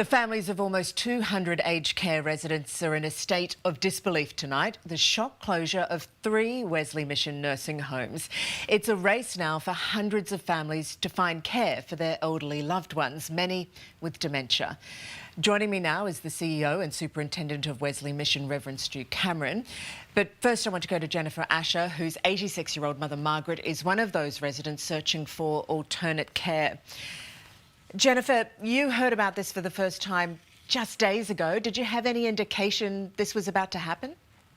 The families of almost 200 aged care residents are in a state of disbelief tonight. The shock closure of 3 Wesley Mission nursing homes. It's a race now for hundreds of families to find care for their elderly loved ones, many with dementia. Joining me now is the CEO and Superintendent of Wesley Mission, Reverend Stu Cameron. But first I want to go to Jennifer Asher, whose 86-year-old mother Margaret is one of those residents searching for alternate care. Jennifer, you heard about this for the first time just days ago. Did you have any indication this was about to happen?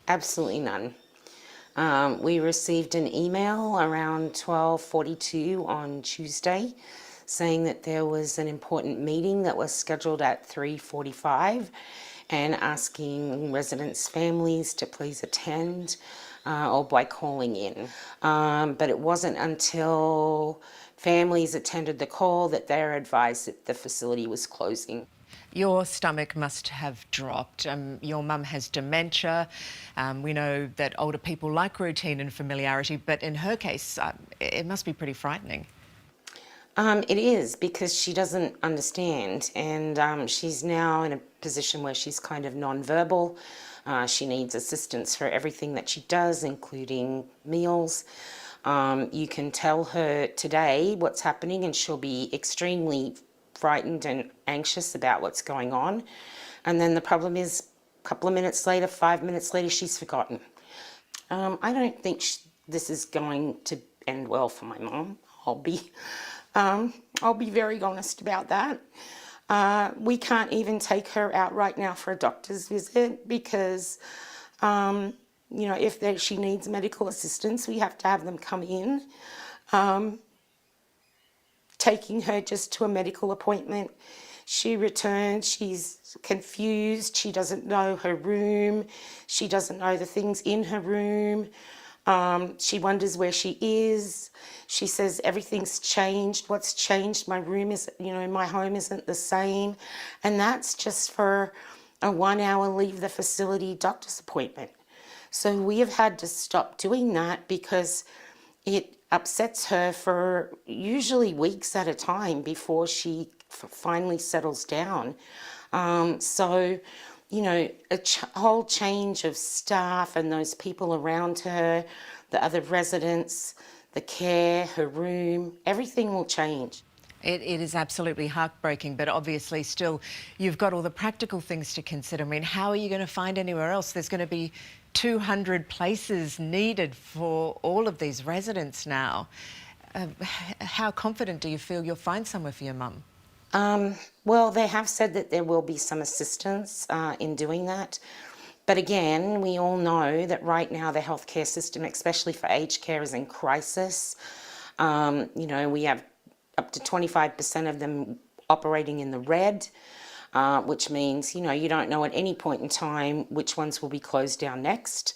Absolutely none. We received an email around 12:42 on Tuesday saying that there was an important meeting that was scheduled at 3:45 and asking residents' families to please attend or by calling in. But it wasn't until families attended the call that they were advised that the facility was closing. Your stomach must have dropped. Your mum has dementia. We know that older people like routine and familiarity, but in her case, it must be pretty frightening. It is, because she doesn't understand, and she's now in a position where she's kind of non-verbal. She needs assistance for everything that she does, including meals. You can tell her today what's happening and she'll be extremely frightened and anxious about what's going on. And then the problem is, a couple of minutes later, 5 minutes later, she's forgotten. I don't think this is going to end well for my mum. I'll be very honest about that. We can't even take her out right now for a doctor's visit because you know, if she needs medical assistance, we have to have them come in. Taking her just to a medical appointment, she returns, she's confused, she doesn't know her room, she doesn't know the things in her room, she wonders where she is. She says everything's changed. What's changed? My room is, my home isn't the same. And that's just for a 1-hour leave the facility doctor's appointment. So we have had to stop doing that because it upsets her for usually weeks at a time before she finally settles down. So, a whole change of staff and those people around her, the other residents, the care, her room, everything will change. It is absolutely heartbreaking, but obviously still you've got all the practical things to consider. I mean, how are you going to find anywhere else? There's going to be 200 places needed for all of these residents now. How confident do you feel you'll find somewhere for your mum? Well, they have said that there will be some assistance in doing that. But again, we all know that right now the healthcare system, especially for aged care, is in crisis. We have up to 25% of them operating in the red, which means, you don't know at any point in time which ones will be closed down next.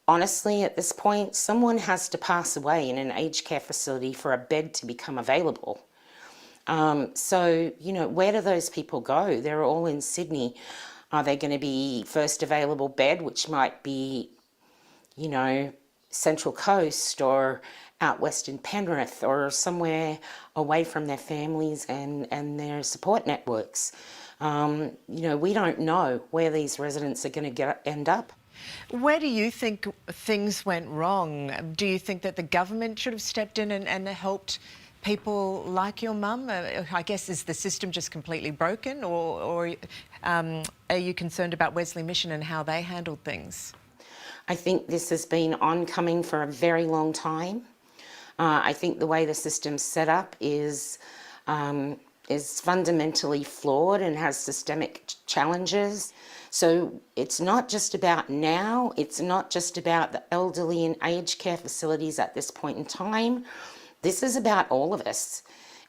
Honestly, at this point, someone has to pass away in an aged care facility for a bed to become available. So, where do those people go? They're all in Sydney. Are they going to be first available bed, which might be, Central Coast or out west in Penrith or somewhere away from their families and their support networks? We don't know where these residents are going to end up. Where do you think things went wrong? Do you think that the government should have stepped in and helped people like your mum? I guess, is the system just completely broken, or are you concerned about Wesley Mission and how they handled things? I think this has been oncoming for a very long time. I think the way the system's set up is fundamentally flawed and has systemic challenges. So it's not just about now, it's not just about the elderly and aged care facilities at this point in time. This is about all of us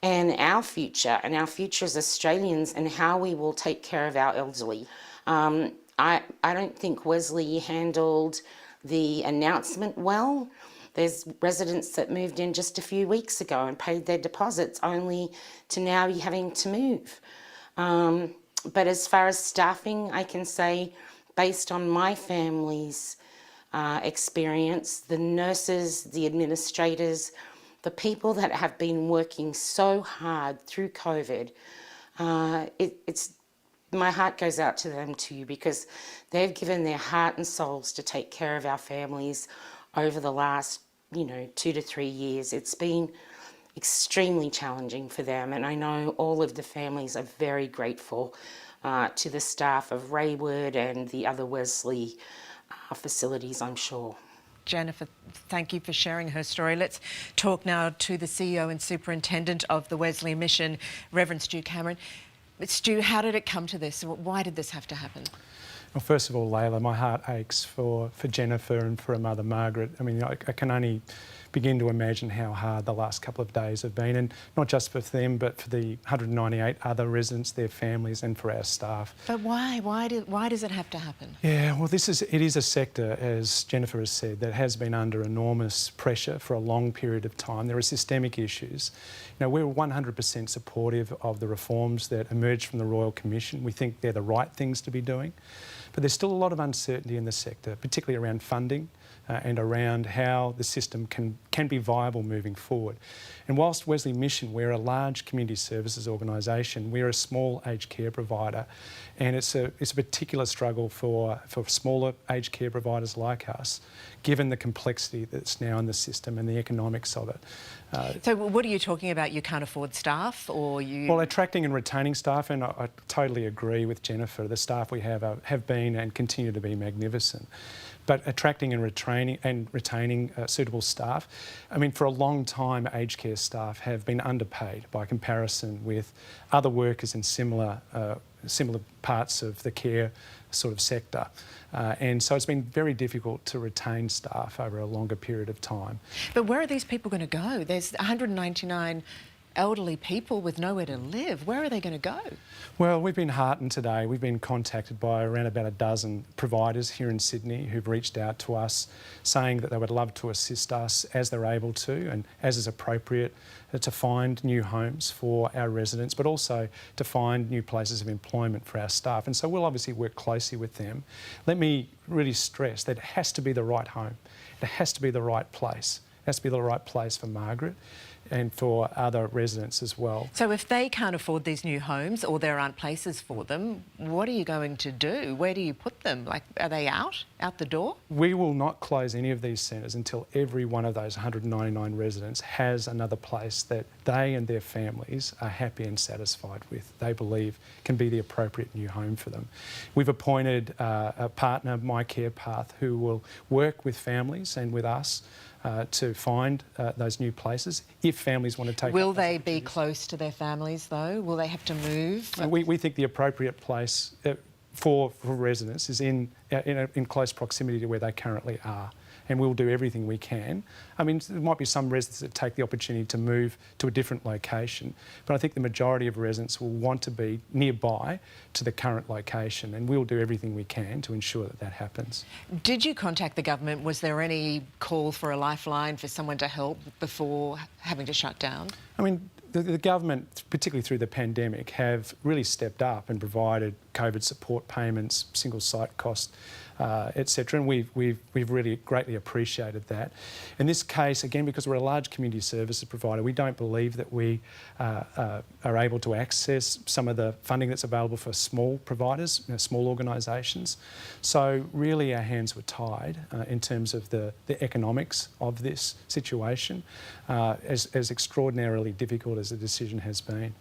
and our future as Australians and how we will take care of our elderly. I don't think Wesley handled the announcement well. There's residents that moved in just a few weeks ago and paid their deposits only to now be having to move. But as far as staffing, I can say, based on my family's experience, the nurses, the administrators, the people that have been working so hard through COVID, it's my heart goes out to them too, because they've given their heart and souls to take care of our families over the last, 2 to 3 years. It's been extremely challenging for them, and I know all of the families are very grateful to the staff of Raywood and the other Wesley facilities, I'm sure. Jennifer, thank you for sharing her story. Let's talk now to the CEO and Superintendent of the Wesley Mission, Reverend Stu Cameron. Stu, how did it come to this? Why did this have to happen? Well, first of all, Layla, my heart aches for Jennifer and for her mother, Margaret. I mean, I can only begin to imagine how hard the last couple of days have been, and not just for them, but for the 198 other residents, their families, and for our staff. But why? Why does it have to happen? Yeah, well, it is a sector, as Jennifer has said, that has been under enormous pressure for a long period of time. There are systemic issues. We're 100% supportive of the reforms that emerged from the Royal Commission. We think they're the right things to be doing. But there's still a lot of uncertainty in the sector, particularly around funding and around how the system can be viable moving forward. And whilst Wesley Mission, we're a large community services organisation, we're a small aged care provider, and it's a particular struggle for smaller aged care providers like us, given the complexity that's now in the system and the economics of it. So what are you talking about? You can't afford staff, or you... Well, attracting and retaining staff, and I totally agree with Jennifer, the staff we have been and continue to be magnificent. But attracting and retaining suitable staff, I mean, for a long time, aged care staff have been underpaid by comparison with other workers in similar parts of the care sort of sector. And so it's been very difficult to retain staff over a longer period of time. But where are these people going to go? There's 199 elderly people with nowhere to live. Where are they going to go? Well, we've been heartened today. We've been contacted by around about a dozen providers here in Sydney who've reached out to us saying that they would love to assist us as they're able to and as is appropriate to find new homes for our residents, but also to find new places of employment for our staff. And so we'll obviously work closely with them. Let me really stress that it has to be the right home. It has to be the right place. It has to be the right place for Margaret and for other residents as well. So if they can't afford these new homes or there aren't places for them, what are you going to do? Where do you put them? Like, are they out the door? We will not close any of these centres until every one of those 199 residents has another place that they and their families are happy and satisfied with, they believe can be the appropriate new home for them. We've appointed a partner, My Care Path, who will work with families and with us to find those new places if families want to take. Will they be close to their families though? Will they have to move? We think the appropriate place for residents is in close proximity to where they currently are, and we'll do everything we can. I mean, there might be some residents that take the opportunity to move to a different location, but I think the majority of residents will want to be nearby to the current location, and we'll do everything we can to ensure that that happens. Did you contact the government? Was there any call for a lifeline for someone to help before having to shut down? I mean, the government, particularly through the pandemic, have really stepped up and provided COVID support payments, single site cost, etc. And we've really greatly appreciated that. In this case, again, because we're a large community services provider, we don't believe that we are able to access some of the funding that's available for small providers, small organisations. So really our hands were tied in terms of the economics of this situation, as extraordinarily difficult as the decision has been.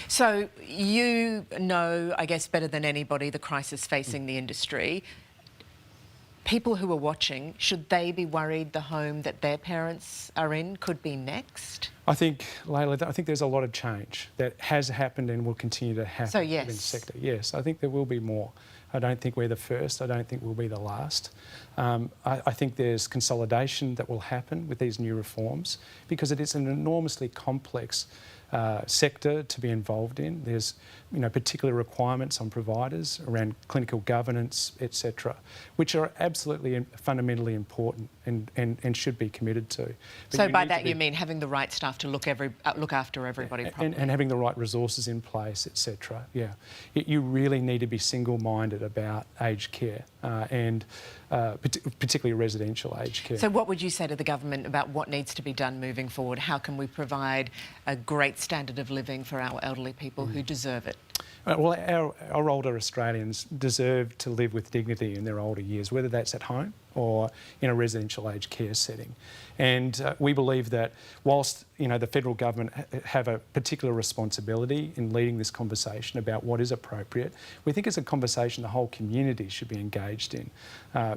So you know, I guess, better than anybody, the crisis facing the industry. People who are watching, should they be worried the home that their parents are in could be next? I think, Layla, there's a lot of change that has happened and will continue to happen in the sector. Yes, I think there will be more. I don't think we're the first. I don't think we'll be the last. I think there's consolidation that will happen with these new reforms because it is an enormously complex sector to be involved in. There's particular requirements on providers around clinical governance, etc., which are absolutely fundamentally important and should be committed to. But so by that you mean having the right staff to look after everybody properly? And having the right resources in place, etc. Yeah, you really need to be single-minded about aged care and particularly residential aged care. So what would you say to the government about what needs to be done moving forward? How can we provide a great standard of living for our elderly people who deserve it? Well, our older Australians deserve to live with dignity in their older years, whether that's at home or in a residential aged care setting. And we believe that whilst the federal government have a particular responsibility in leading this conversation about what is appropriate, we think it's a conversation the whole community should be engaged in,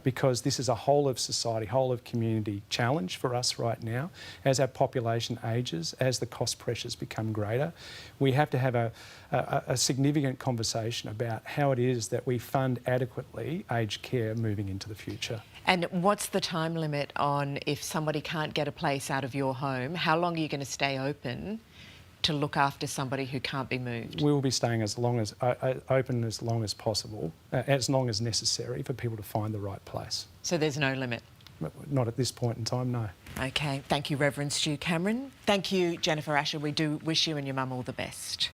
because this is a whole of society, whole of community challenge for us right now. As our population ages, as the cost pressures become greater, we have to have a significant conversation about how it is that we fund adequately aged care moving into the future. And what's the time limit on if somebody can't get a place out of your home? How long are you going to stay open to look after somebody who can't be moved? We will be staying as long as open as long as possible, as long as necessary for people to find the right place. So there's no limit? Not at this point in time, no. OK. Thank you, Reverend Stu Cameron. Thank you, Jennifer Asher. We do wish you and your mum all the best.